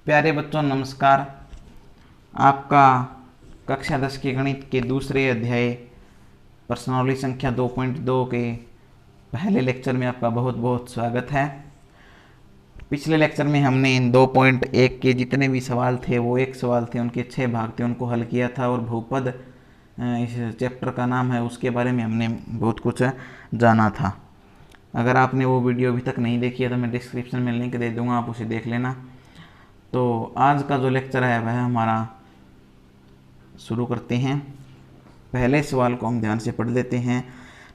प्यारे बच्चों नमस्कार। आपका कक्षा 10 के गणित के दूसरे अध्याय प्रश्नावली संख्या 2.2 के पहले लेक्चर में आपका बहुत बहुत स्वागत है। पिछले लेक्चर में हमने इन 2.1 के जितने भी सवाल थे वो एक सवाल थे, उनके 6 भाग थे, उनको हल किया था और बहुपद इस चैप्टर का नाम है उसके बारे में हमने बहुत कुछ जाना था। अगर आपने वो वीडियो अभी तक नहीं देखी है तो मैं डिस्क्रिप्शन में लिंक दे दूँगा, आप उसे देख लेना। तो आज का जो लेक्चर है वह हमारा शुरू करते हैं। पहले सवाल को हम ध्यान से पढ़ लेते हैं।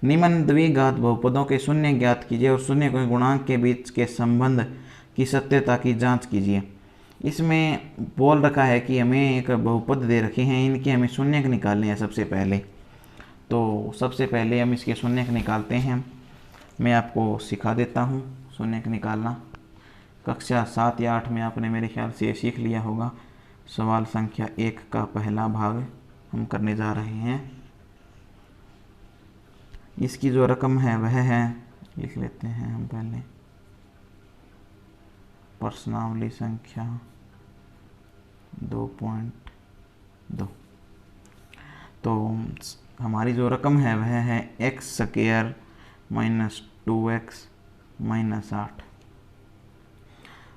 निम्न द्विघात बहुपदों के शून्य ज्ञात कीजिए और शून्य के गुणांक के बीच के संबंध की सत्यता की जांच कीजिए। इसमें बोल रखा है कि हमें एक बहुपद दे रखे हैं, इनके हमें शून्यक निकालने हैं सबसे पहले। तो सबसे पहले हम इसके शून्यक निकालते हैं। मैं आपको सिखा देता हूँ शून्यक निकालना। कक्षा 7 या 8 में आपने मेरे ख्याल से सीख लिया होगा। सवाल संख्या 1 का पहला भाग हम करने जा रहे हैं। इसकी जो रकम है वह है, लिख लेते हैं हम पहले, प्रश्नावली संख्या 2.2। तो हमारी जो रकम है वह है x² - 2x - 8।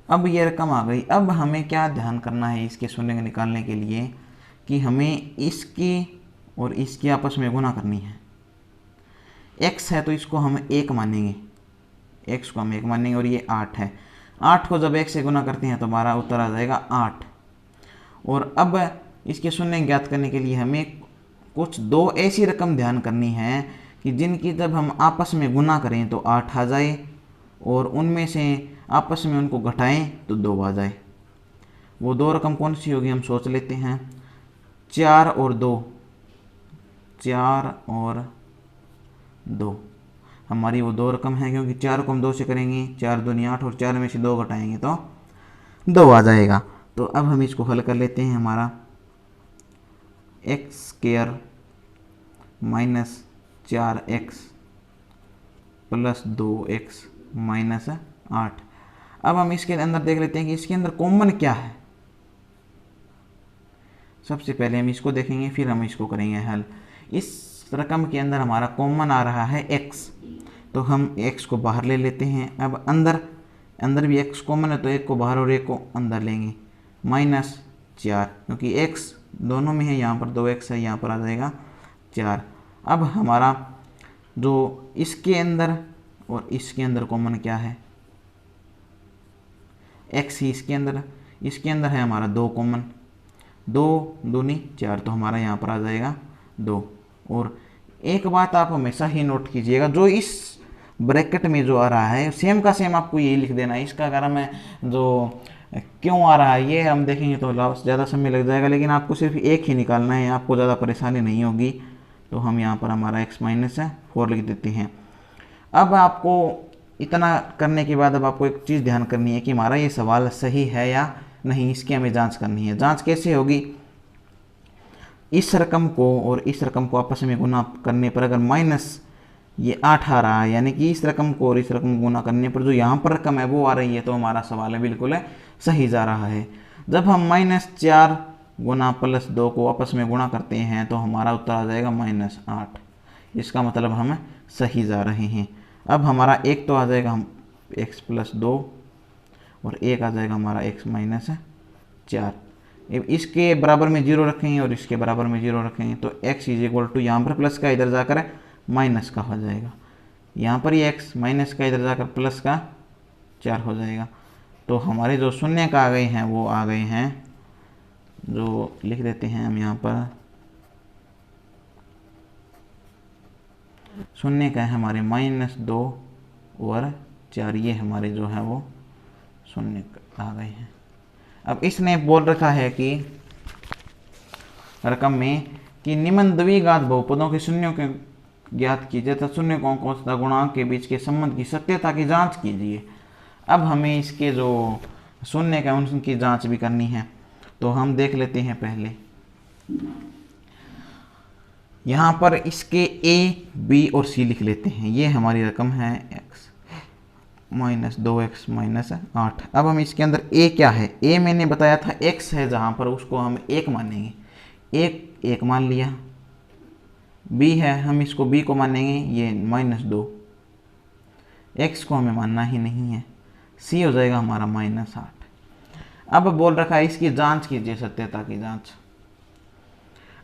अब ये रकम आ गई। अब हमें क्या ध्यान करना है इसके शून्य निकालने के लिए कि हमें इसकी और इसकी आपस में गुणा करनी है। x है तो इसको हम 1 मानेंगे, x को हम 1 मानेंगे और ये 8 है। 8 को जब 1 से गुना करते हैं तो हमारा उत्तर आ जाएगा 8। और अब इसके शून्य ज्ञात करने के लिए हमें कुछ दो ऐसी रकम ध्यान करनी है कि जिनकी जब हम आपस में गुना करें तो 8 आ जाए और उनमें से आपस में उनको घटाएं तो 2 आ जाए। वो दो रकम कौन सी होगी हम सोच लेते हैं। 4 और 2, 4 और 2 हमारी वो दो रकम है, क्योंकि 4 को हम 2 से करेंगे, 4 दूनी 8 और 4 में से 2 घटाएंगे तो 2 आ जाएगा। तो अब हम इसको हल कर लेते हैं। हमारा x² - 4x + 2x - 8। अब हम इसके अंदर देख लेते हैं कि इसके अंदर कॉमन क्या है। सबसे पहले हम इसको देखेंगे, फिर हम इसको करेंगे हल। इस रकम के अंदर हमारा कॉमन आ रहा है x, तो हम x को बाहर ले लेते हैं। अब अंदर भी x कॉमन है तो 1 को बाहर और 1 को अंदर लेंगे, -4, क्योंकि x दोनों में है, यहाँ पर 2x है, यहाँ पर आ जाएगा 4। अब हमारा जो इसके अंदर और इसके अंदर कॉमन क्या है, x ही इसके अंदर है हमारा 2 कॉमन, 2 दूनी 4 तो हमारा यहाँ पर आ जाएगा 2। और एक बात आप हमेशा ही नोट कीजिएगा, जो इस ब्रैकेट में जो आ रहा है सेम का सेम आपको यही लिख देना है। इसका कारण है जो क्यों आ रहा है ये हम देखेंगे तो ज़्यादा समय लग जाएगा, लेकिन आपको सिर्फ एक ही निकालना है, आपको ज़्यादा परेशानी नहीं होगी। तो हम यहाँ पर हमारा x - 4 लिख देते हैं। अब आपको इतना करने के बाद अब आपको एक चीज़ ध्यान करनी है कि हमारा ये सवाल सही है या नहीं, इसकी हमें जांच करनी है। जांच कैसे होगी, इस रकम को और इस रकम को आपस में गुना करने पर अगर ये 8 आ रहा है, यानी कि इस रकम को और इस रकम को गुना करने पर जो यहाँ पर रकम है वो आ रही है, तो हमारा सवाल है बिल्कुल सही जा रहा है। जब हम -4 गुना +2 को आपस में गुणा करते हैं तो हमारा उत्तर आ जाएगा -8। इसका मतलब हम सही जा रहे हैं। अब हमारा एक तो आ जाएगा हम x + 2 और एक आ जाएगा हमारा x - 4। इसके बराबर में 0 रखेंगे और इसके बराबर में 0 रखेंगे तो x = यहाँ पर प्लस का इधर जाकर माइनस का हो जाएगा, यहाँ पर ये x माइनस का इधर जाकर प्लस का 4 हो जाएगा। तो हमारे जो शून्य का आ गए हैं वो आ गए हैं, जो लिख देते हैं हम यहाँ पर, शून्य का है हमारे -2 और 4, ये हमारे जो है वो शून्य आ गए हैं। अब इसने बोल रखा है कि रकम में कि निम्न द्विघात बहुपदों के शून्यों के ज्ञात कीजिए तथा शून्यकों तथा गुणांक के बीच के संबंध की सत्यता की जांच कीजिए। अब हमें इसके जो शून्य का उनकी जांच भी करनी है, तो हम देख लेते हैं। पहले यहाँ पर इसके A, B और C लिख लेते हैं। ये हमारी रकम है x। Minus 2x minus 8। अब हम इसके अंदर a क्या है, a मैंने बताया था x है, जहाँ पर उसको हम 1 मानेंगे, 1 मान लिया। b है, हम इसको b को मानेंगे, ये -2, x को हमें मानना ही नहीं है, c हो जाएगा हमारा -8। अब बोल रखा है इसकी जांच कीजिए, सत्यता की जांच।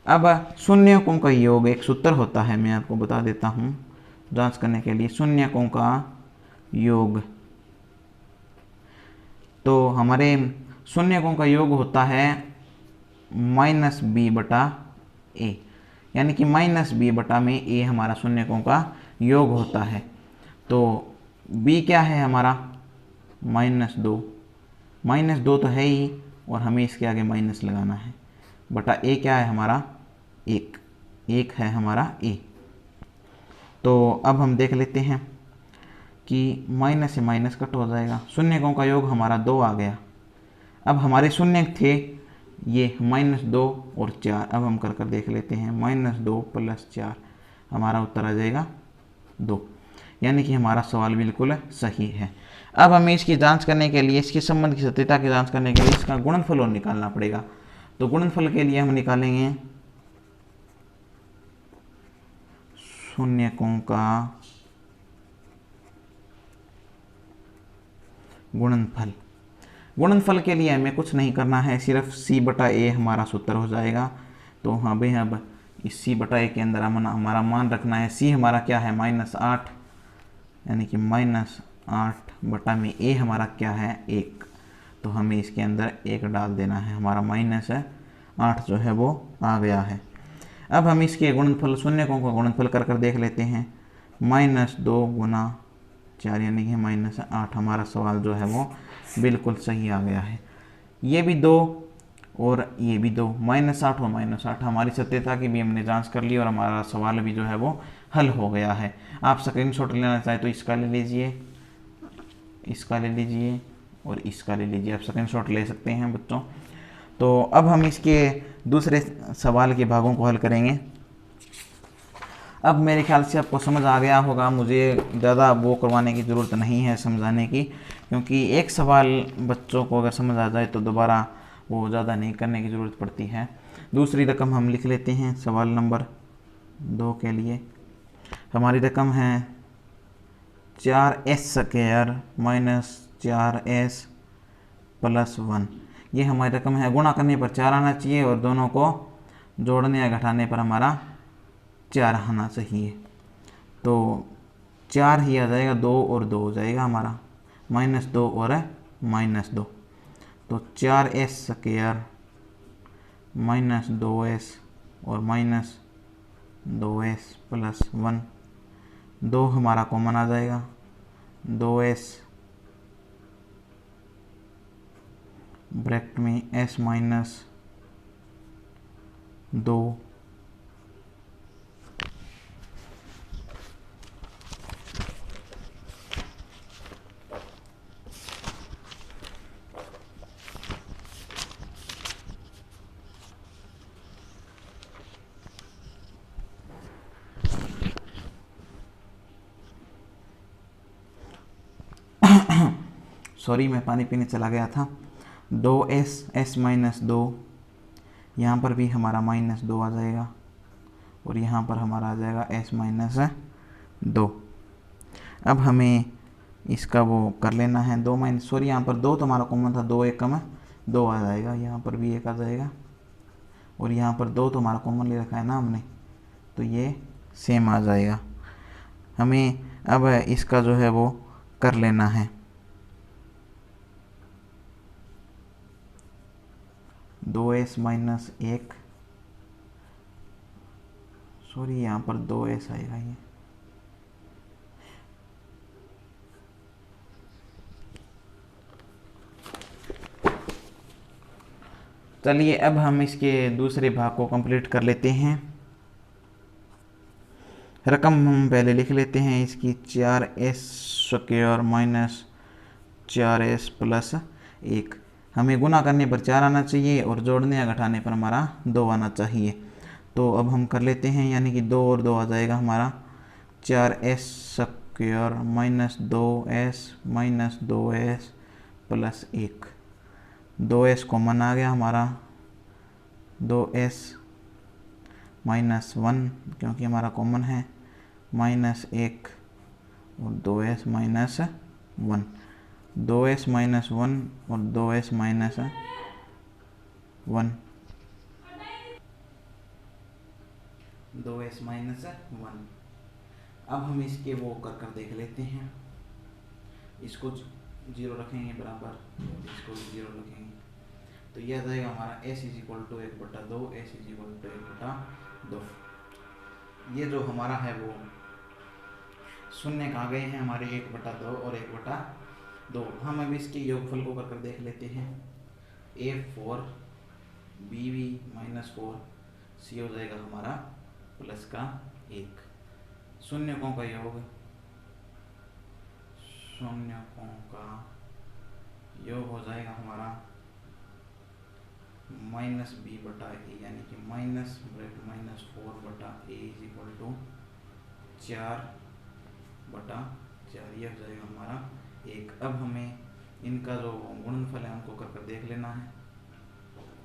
अब शून्यकों का योग एक सूत्र होता है, मैं आपको बता देता हूँ जांच करने के लिए। शून्यकों का योग, तो हमारे शून्यकों का योग होता है -b/a, यानी कि -b/a में a हमारा शून्यकों का योग होता है। तो b क्या है हमारा -2, -2 तो है ही, और हमें इसके आगे माइनस लगाना है, बटा a क्या है हमारा 1 है हमारा a। तो अब हम देख लेते हैं कि माइनस से माइनस कट हो जाएगा, शून्यकों का योग हमारा 2 आ गया। अब हमारे शून्य थे ये -2 और 4, अब हम कर देख लेते हैं, -2 + 4 हमारा उत्तर आ जाएगा 2, यानी कि हमारा सवाल बिल्कुल सही है। अब हमें इसकी जांच करने के लिए, इसके संबंध की सत्यता की जांच करने के लिए इसका गुणनफल और निकालना पड़ेगा। तो गुणनफल के लिए हम निकालेंगे शून्यकों का गुणनफल। गुणनफल के लिए हमें कुछ नहीं करना है, सिर्फ c/a हमारा सूत्र हो जाएगा। तो हमें अब इस c/a के अंदर हमारा मान रखना है। c हमारा क्या है -8, यानी कि -8 में a हमारा क्या है 1, तो हमें इसके अंदर 1 डाल देना है, हमारा -8 जो है वो आ गया है। अब हम इसके गुणनफल, शून्यकों का गुणनफल कर देख लेते हैं, -2 × 4 यानी कि -8, हमारा सवाल जो है वो बिल्कुल सही आ गया है। ये भी 2 और ये भी 2, -8 और -8, हमारी सत्यता की भी हमने जांच कर ली और हमारा सवाल भी जो है वो हल हो गया है। आप स्क्रीनशॉट लेना चाहें तो इसका ले लीजिए, इसका ले लीजिए और इसका ले लीजिए, आप स्क्रीनशॉट ले सकते हैं बच्चों। तो अब हम इसके दूसरे सवाल के भागों को हल करेंगे। अब मेरे ख्याल से आपको समझ आ गया होगा, मुझे ज़्यादा वो करवाने की ज़रूरत नहीं है समझाने की, क्योंकि एक सवाल बच्चों को अगर समझ आ जाए तो दोबारा वो ज़्यादा नहीं करने की ज़रूरत पड़ती है। दूसरी रकम हम लिख लेते हैं सवाल नंबर 2 के लिए। हमारी रकम है 4s² - 4s + 1। ये हमारी रकम है, गुणा करने पर 4 आना चाहिए और दोनों को जोड़ने या घटाने पर हमारा 4 आना चाहिए। तो 4 ही आ जाएगा, 2 और 2 हो जाएगा हमारा, -2 और -2। तो 4s² - 2s और -2s + 1, 2 हमारा कॉमन आ जाएगा, 2s ब्रैकेट में s - 2 सॉरी मैं पानी पीने चला गया था। 2s, s - 2, यहाँ पर भी हमारा -2 आ जाएगा और यहाँ पर हमारा आ जाएगा s - 2। अब हमें इसका वो कर लेना है, 2 सॉरी यहाँ पर 2 तो हमारा कॉमन था, 2 1 कम 2 आ जाएगा, यहाँ पर भी 1 आ जाएगा और यहाँ पर 2 तो हमारा कॉमन ले रखा है ना हमने, तो ये सेम आ जाएगा। हमें अब इसका जो है वो कर लेना है, 2s - 1, सॉरी यहाँ पर 2s आएगा ये, चलिए अब हम इसके दूसरे भाग को कंप्लीट कर लेते हैं। रकम हम पहले लिख लेते हैं इसकी, 4s² - 4s + 1। हमें गुना करने पर 4 आना चाहिए और जोड़ने या घटाने पर हमारा 2 आना चाहिए। तो अब हम कर लेते हैं, यानी कि 2 और 2 आ जाएगा हमारा 4s² square minus 2s minus 2s plus 1। 2s common आ गया हमारा, 2s माइनस 1 क्योंकि हमारा कॉमन है, माइनस 1 और 2s माइनस 1। 2s माइनस 1 और 2s माइनस 1, 2s माइनस 1। अब हम इसके वो कर देख लेते हैं। इसको 0 रखेंगे बराबर, इसको 0 रखेंगे तो यह आ जाएगा हमारा s is equal to 1/2, s is equal to 1/2। ये जो हमारा है वो शून्य कहाँ गए हैं हमारे, 1/2 और 1/2। हम अब इसके योगफल को कर देख लेते हैं। a4 b माइनस 4 c हो जाएगा हमारा प्लस का 1। शून्यकों का योग, शून्यकों का योग हो जाएगा हमारा माइनस b/a, यानी कि minus 4/a is equal to 4/4। यह हो जाएगा हमारा 1। अब हमें इनका जो गुणनफल है उनको कर देख लेना है।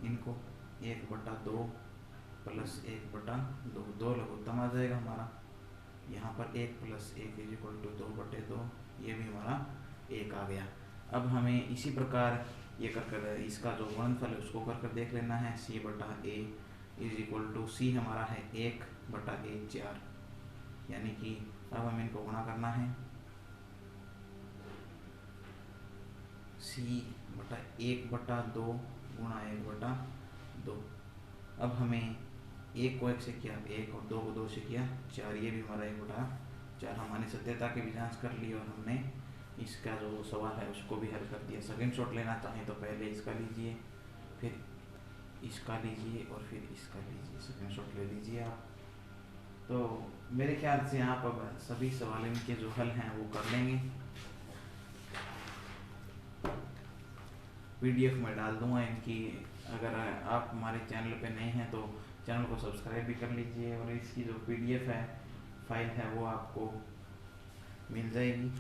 इनको 1/2 प्लस 1/2, 2 लघुत्तम आ जाएगा हमारा। यहाँ पर 1 प्लस 1 इज इक्वल टू 2/2, ये भी हमारा 1 आ गया। अब हमें इसी प्रकार ये कर इसका जो गुणनफल है उसको कर देख लेना है। c/a is equal to c हमारा है 1/a 4, यानी कि अब हमें इनको गुणा करना है। c/1/2 गुणा 1/2। अब हमें 1 को 1 से किया 1 और 2 को 2 से किया 4, ये भी हमारा 1/4। हमारी सत्यता की भी जांच कर ली और हमने इसका जो सवाल है उसको भी हल कर दिया। स्क्रीनशॉट लेना चाहें तो पहले इसका लीजिए, फिर इसका लीजिए और फिर इसका लीजिए, स्क्रीनशॉट ले लीजिए आप। तो मेरे ख्याल से आप अब सभी सवाल इनके जो हल हैं वो कर लेंगे। PDF में डाल दूंगा इनकी। अगर आप हमारे चैनल पे नए हैं तो चैनल को सब्सक्राइब भी कर लीजिए और इसकी जो PDF है फाइल है वो आपको मिल जाएगी।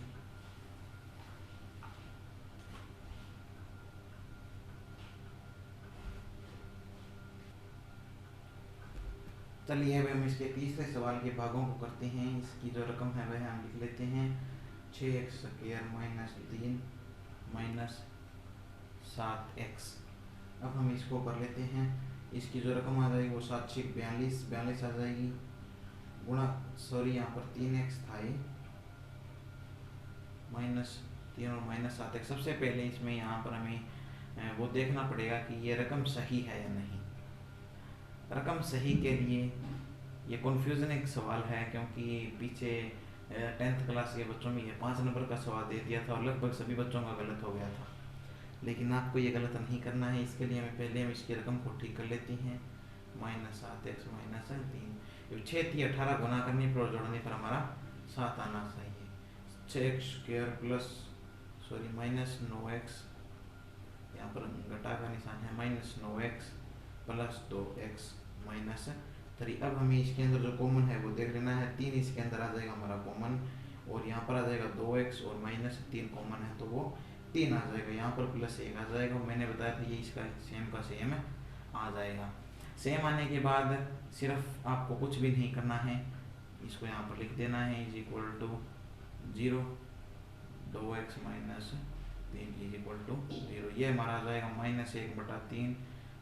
चलिए अब हम इसके तीसरे सवाल के भागों को करते हैं। इसकी जो रकम है वह हम लिख लेते हैं 6x² माइनस 3 माइनस 7x। अब हम इसको कर लेते हैं। इसकी जो रकम आ जाएगी वो 7×6 = 42 आ जाएगी, गुणा यहाँ पर 3x था ये, माइनस 3 और माइनस 7x। सबसे पहले इसमें यहाँ पर हमें वो देखना पड़ेगा कि ये रकम सही है या नहीं। रकम सही के लिए ये कन्फ्यूजन एक सवाल है, क्योंकि पीछे 10th क्लास के बच्चों में ये 5 नंबर का सवाल दे दिया था और लगभग सभी बच्चों का गलत हो गया था। लेकिन आपको ये गलत नहीं करना है। इसके लिए हमें पहले हम इसकी रकम को ठीक कर लेते हैं। माइनस 7x माइनस 3, 6 18 गुना करने पर और जोड़ने पर हमारा 7 आना चाहिए। 6x² प्लस माइनस 9x, यहाँ पर घटा का निशान है, minus 9x plus 2x minus 3। अब हमें इसके अंदर जो कॉमन है वो देख लेना है। 3 इसके अंदर आ जाएगा हमारा कॉमन, और यहाँ पर आ जाएगा 2x और माइनस 3 कॉमन है तो वो 3 आ जाएगा। यहाँ पर प्लस 1 आ जाएगा। मैंने बताया था ये इसका सेम का सेम आ जाएगा। सेम आने के बाद सिर्फ आपको कुछ भी नहीं करना है, इसको यहाँ पर लिख देना है is equal to 0, 2x minus 3 is equal to 0। ये हमारा आ जाएगा माइनस 1/3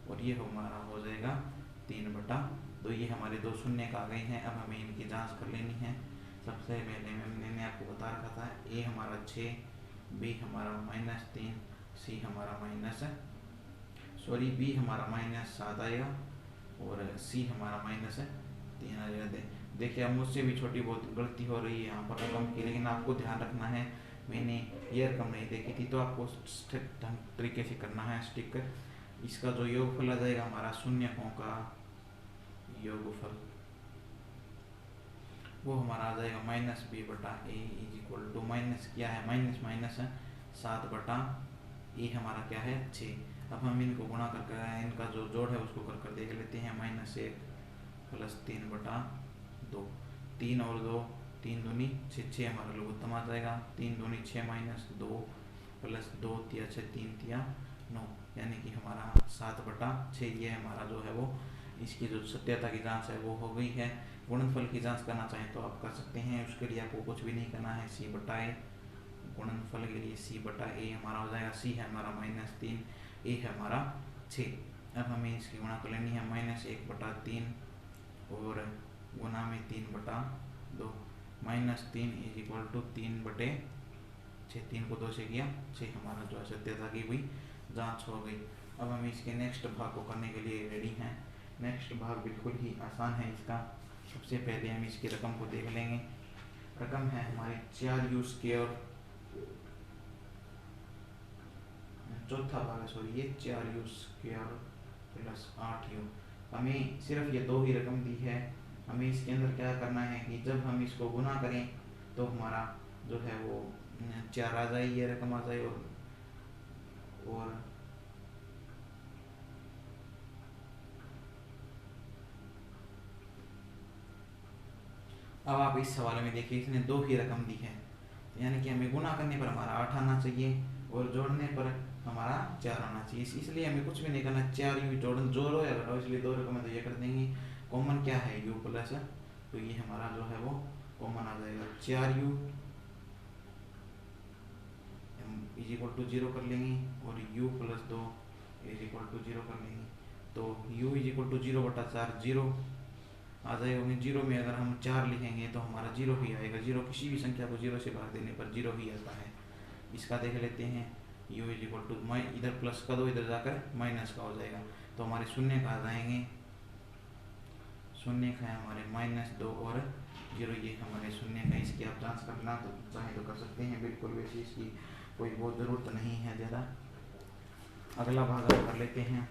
और ये हमारा हो जाएगा 3/2। ये हमारे दो शून्य आ गए हैं। अब हमें इनकी जांच कर लेनी है। सबसे पहले मैंने आपको बता रखा था a हमारा 6, b हमारा माइनस 3, c हमारा b हमारा माइनस 7 आएगा और c हमारा माइनस 3 आ जाएगा। देखिए अब मुझसे भी छोटी बहुत गलती हो रही है यहाँ पर रकम की, लेकिन आपको ध्यान रखना है मैंने ये रकम नहीं देखी थी, तो आपको तरीके से करना है स्टिक कर। इसका जो योगफल आ जाएगा हमारा शून्यकों का योगफल वो हमारा आ जाएगा minus b/a is equal to minus क्या है, माइनस माइनस 7/a हमारा क्या है 6। अब हम इनको गुणा करके इनका जो जोड़ है उसको कर देख लेते हैं। -1 प्लस 3/2, 3 और 2 तीन दूनी छः, छः हमारा लघुत्तम आ जाएगा। तीन दूनी छः माइनस दो प्लस दो तिया छः, तीन तिया नौ, यानी कि हमारा 7/6 ये हमारा जो है वो इसकी जो सत्यता की जांच है वो हो गई है। गुणनफल की जांच करना चाहें तो आप कर सकते हैं, उसके लिए आपको कुछ भी नहीं करना है। c/a गुणनफल के लिए c/a हमारा हो जाएगा। c है हमारा -3, a है हमारा 6। अब हमें इसकी गुणा कर लेनी है -1/3 और गुना में 3/2 -3 = 3/6। 3 को 2 से किया 6, हमारा जो है सत्यता की हुई जांच हो गई। अब हम इसके नेक्स्ट भाग को करने के लिए रेडी हैं। नेक्स्ट भाग बिल्कुल ही आसान है इसका। सबसे पहले हम इसकी रकम को देख लेंगे। रकम है हमारे 4u², चौथा भाग है सॉरी, ये 4u² + 8u। हमें सिर्फ ये दो ही रकम दी है। हमें इसके अंदर क्या करना है कि जब हम इसको गुना करें तो हमारा जो है वो 4 आ जाए, ये रकम आ जाए। और अब आप इस सवाल में देखिए, इसने दो ही रकम दी है, यानी कि हमें गुना करने पर हमारा 8 आना चाहिए और जोड़ने पर हमारा 4 आना चाहिए। इसलिए हमें कुछ भी नहीं करना, 4u जोड़ो या घटाओ, इसलिए दो रकम है तो ये कर देंगे। कॉमन क्या है u प्लस, तो ये हमारा जो है वो कॉमन आ जाएगा। 4u = 0 कर लेंगे और u + 2 = 0 कर लेंगे। तो u = 0/4 0 आ जाएगा। 0 में अगर हम 4 लिखेंगे तो हमारा 0 ही आएगा। 0 किसी भी संख्या को 0 से भाग देने पर 0 ही आता है। इसका देख लेते हैं, u = इधर प्लस का दो, इधर जाकर माइनस का हो जाएगा, तो हमारे शून्य का आ जाएंगे। शून्य का है हमारे -2 और 0, ये हमारे शून्य का। इसकी आप जांच करना तो चाहे तो कर सकते हैं, बिल्कुल वैसे इसकी कोई बहुत ज़रूरत नहीं है ज़्यादा। अगला भाग हम कर लेते हैं।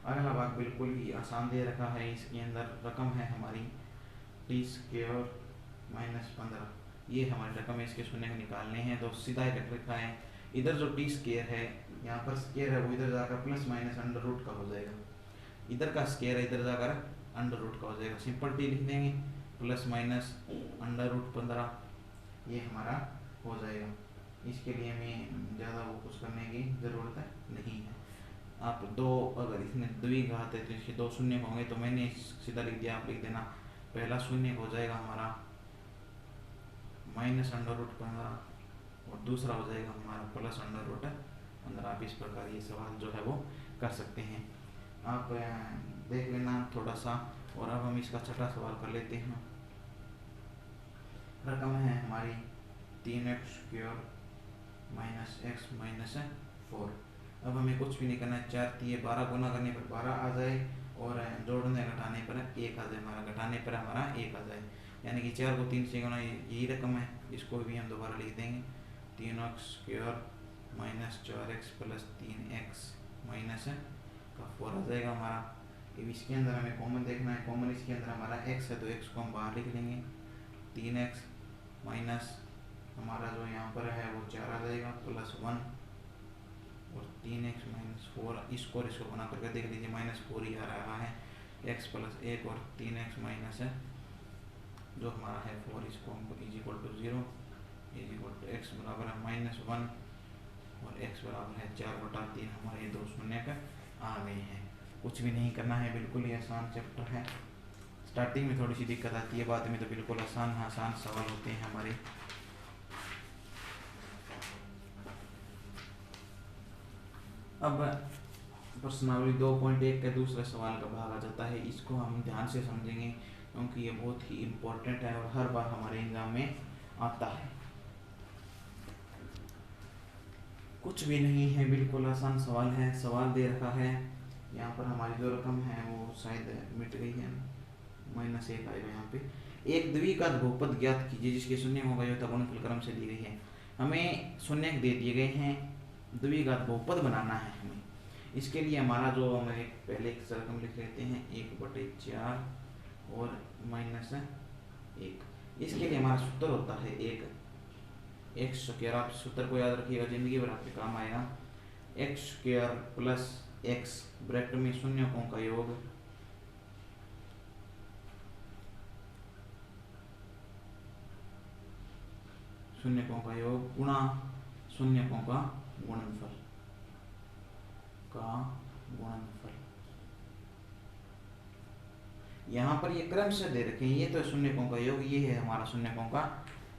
अगला भाग बिल्कुल ही आसान दे रखा है। इसके अंदर रकम है हमारी t² - 15, ये हमारी रकम है। इसके शून्य को निकालने हैं तो सीधा ही रख रखा है। इधर जो t² है, यहाँ पर स्क्वायर है, वो इधर जाकर प्लस माइनस अंडर रूट का हो जाएगा। इधर का स्क्वायर है, इधर जाकर अंडर रूट का हो जाएगा। सिंपल t लिख देंगे, प्लस माइनस अंडर रूट 15, ये हमारा हो जाएगा। इसके लिए हमें ज़्यादा वो कुछ करने की ज़रूरत नहीं है। आप दो, अगर इसमें द्विघात है तो इसके दो शून्य होंगे, तो मैंने सीधा लिख दिया, आप लिख देना। पहला शून्य हो जाएगा हमारा -√15 और दूसरा हो जाएगा हमारा +√15। आप इस प्रकार ये सवाल जो है वो कर सकते हैं। आप देख लेना थोड़ा सा। और अब हम इसका छठा सवाल कर लेते हैं। रकम है हमारी 3x² - x - 4। अब हमें कुछ भी नहीं करना है। 4 3 12, गुना करने पर 12 आ जाए और जोड़ने घटाने पर 1 आ जाए। हमारा घटाने पर हमारा 1 आ जाए, यानी कि 4 को 3 से गुना, यही रकम है। इसको भी हम दोबारा लिख देंगे, 3x² - 4x + 3x - 4 आ जाएगा हमारा। अब इसके अंदर हमें कॉमन देखना है। कॉमन इसके अंदर हमारा x है तो x को हम बाहर लिख लेंगे। 3x माइनस हमारा जो यहाँ पर है वो 4 आ जाएगा, +1 और 3x - 4, इसको बना करके देख लीजिए, -4 ही आ रहा है। x + 1 और 3x माइनस है जो हमारा है 4, इसको हमको = 0 x बराबर है -1 और x बराबर है 4/3। हमारे ये दो शून्य का आ गए हैं। कुछ भी नहीं करना है, बिल्कुल ही आसान चैप्टर है। स्टार्टिंग में थोड़ी सी दिक्कत आती है, बाद में तो बिल्कुल आसान सवाल होते हैं हमारे। अब प्रश्नावली 2.1 का दूसरा सवाल का भाग आ जाता है। इसको हम ध्यान से समझेंगे क्योंकि ये बहुत ही इम्पोर्टेंट है और हर बार हमारे एग्जाम में आता है। कुछ भी नहीं है, बिल्कुल आसान सवाल है। सवाल दे रखा है, यहाँ पर हमारी जो रकम है वो शायद मिट गई है, -1 आएगा यहाँ पे। एक द्विघात बहुपद ज्ञात कीजिए जिसके शून्य होगा यथा गुणनफल क्रम से दी गई है। हमें शून्य दे दिए गए हैं, द्विघात बहुपद बनाना है हमें। इसके लिए हमारा जो हम पहले एक रकम लिख लेते हैं 1/4 और -1। इसके लिए हमारा सूत्र होता है x²। आप सूत्र को याद रखिएगा, जिंदगी भर आपके काम आएगा। x² + x ब्रैकेट में शून्यों का योग शून्यकों का योग गुणा शून्यकों का गुणनफल यहाँ पर ये क्रम से दे रखे हैं, ये तो शून्यकों का योग, ये है हमारा शून्यकों का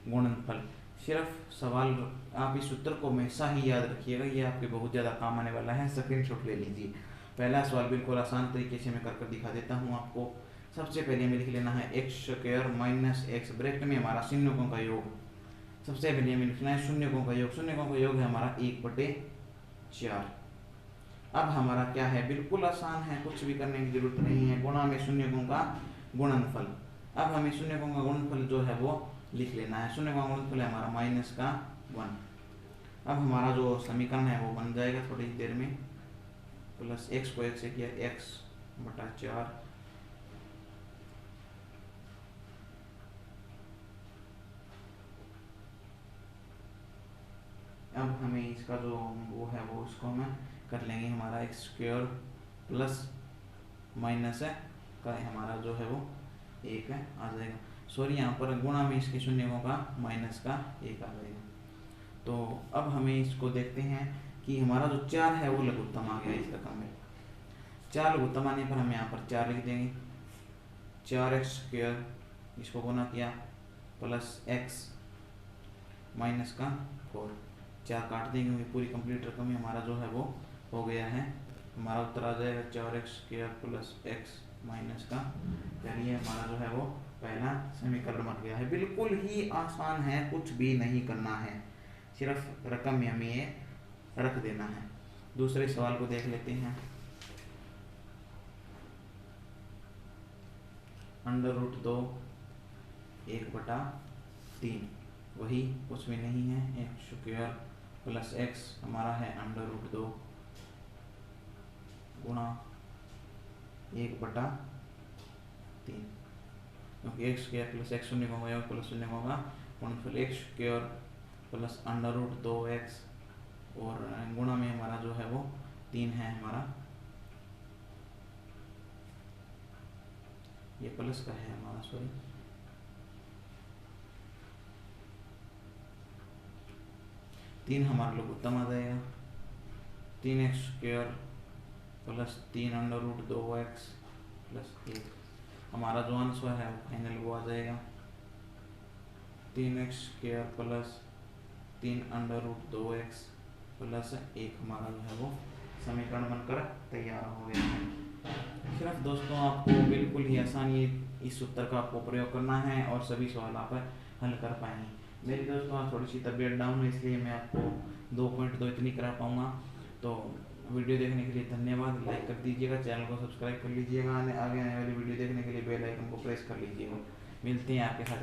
गुणनफल। सिर्फ सवाल आप इस सूत्र को हमेशा ही याद रखिएगा, ये आपके बहुत ज़्यादा काम आने वाला है, स्क्रीनशॉट ले लीजिए। पहला सवाल बिल्कुल आसान तरीके से मैं कर दिखा देता हूँ आपको। सबसे पहले हमें लिख लेना है x square minus x, bracket में हमारा शून्यकों का योग। सबसे पहले हमें लिखना है शून्यकों का योग, शून्यकों का योग है हमारा 1/4। अब हमारा क्या है, बिल्कुल आसान है, कुछ भी करने की जरूरत नहीं है, गुणा में शून्यकों का गुणनफल। अब हमें शून्यकों का गुणनफल जो है वो लिख लेना है। शून्यकों का गुणनफल है हमारा -1। अब हमारा जो समीकरण है वो बन जाएगा थोड़ी देर में, प्लस एक्स को एक से किया x/4 अब हमें इसका जो वो है वो उसको हमें कर लेंगे, हमारा एक्स स्क्वायर प्लस माइनस है का हमारा जो है वो 1 है आ जाएगा। सॉरी, यहाँ पर गुणा में इसके शून्यों का माइनस का 1 आ जाएगा। तो अब हमें इसको देखते हैं कि हमारा जो 4 है वो लघुत्तम आ गया इस रकम में। 4 लघुत्तम आने पर हम यहाँ पर 4 लिख देंगे, 4x², इसको गुना किया प्लस x माइनस का 4, 4 काट देंगे क्योंकि पूरी कंप्लीट रकम ही हमारा जो है वो हो गया है। हमारा उत्तर आ जाएगा 4x² प्लस x माइनस का, यानी हमारा जो है वो पहला समीकरण बन गया है। बिल्कुल ही आसान है, कुछ भी नहीं करना है, सिर्फ रकम में हमें ये रख देना है। दूसरे सवाल को देख लेते हैं। √2 1/3, वही कुछ भी नहीं है, x² प्लस x हमारा है √2 गुणा 1/3, क्योंकि x² प्लस x शून्य का योग प्लस शून्य का गुणनफल, x² प्लस √2x और गुणा में हमारा जो है वो 3 है, हमारा ये प्लस का है हमारा, सॉरी, तीन हमारा लघुत्तम आ जाएगा, 3x² प्लस 3 √2x प्लस 1, हमारा जो आंसर है वो फाइनल वो आ जाएगा 3x² प्लस 3 √2x प्लस 1, हमारा जो है वो समीकरण बनकर तैयार हो गया है। सिर्फ दोस्तों आपको बिल्कुल ही आसानी इस सूत्र का आपको प्रयोग करना है और सभी सवाल आप हल कर पाएंगे। मेरी दोस्तों आज थोड़ी सी तबीयत डाउन है, इसलिए मैं आपको 2.2 इतनी करा पाऊँगा। तो वीडियो देखने के लिए धन्यवाद, लाइक कर दीजिएगा, चैनल को सब्सक्राइब कर लीजिएगा, आगे आने वाली वीडियो देखने के लिए बेल आइकन को प्रेस कर लीजिएगा। मिलते हैं आपके साथ